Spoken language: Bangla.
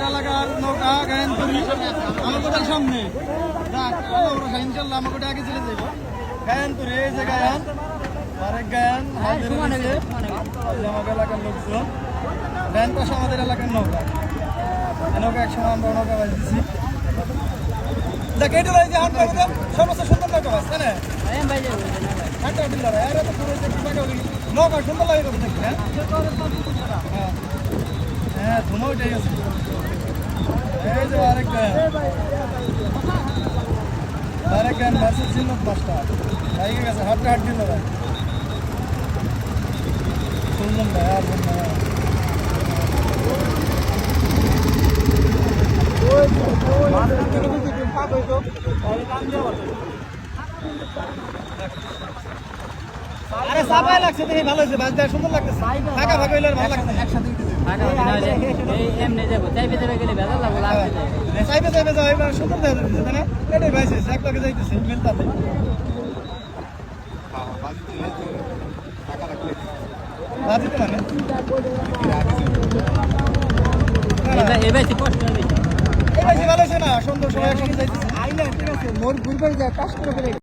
এলাকার নৌকা গায়নপুরি আমার কোথার সামনে ইনশাল্লাহ আমার কোথায় আগে চলে যাবো গায়নপুরি এই যে গায়ান আরেক গায়ান আমাদের এলাকার লোকজন গায়ন পাশে আমাদের এলাকার নৌকা নৌকা একসময় আমরা নৌকা বাজ দিচ্ছি দেখ এটা ভাই যে হাঁটতে হবে সমস্ত সুন্দর নৌকা বাজ তাই না হাঁটতে হাঁটতে দাঁড়ায় আর এত পুরো নৌকা সুন্দর লাগে কথা দেখি হ্যাঁ হ্যাঁ ধুমা উঠে গেছে এই যে আরেক গান ভার্সেস ছিল পাঁচটা ভাই গেছে হাঁটতে হাঁট দিল ভাই শুনলাম ভাই আর আরে সাবাই লাগছে দেখি ভালো হয়েছে বাস দেয় সুন্দর লাগতেছে ফাঁকা ফাঁকা হইলে ভালো লাগছে একসাথে এমনি যাবো চাইবে যাবে গেলে ভেজাল লাগবো চাইবে চাইবে যাও এবার সুন্দর দেখা যাচ্ছে তাই না এটাই ভাইছে এক লাখে যাইতেছে মেলতাতে বাজিতে মানে এই ভাইছে ভালো হয়েছে না সুন্দর সবাই একসাথে যাইতেছে আইলে ঠিক আছে মোর ঘুরবে যায় কাজ করে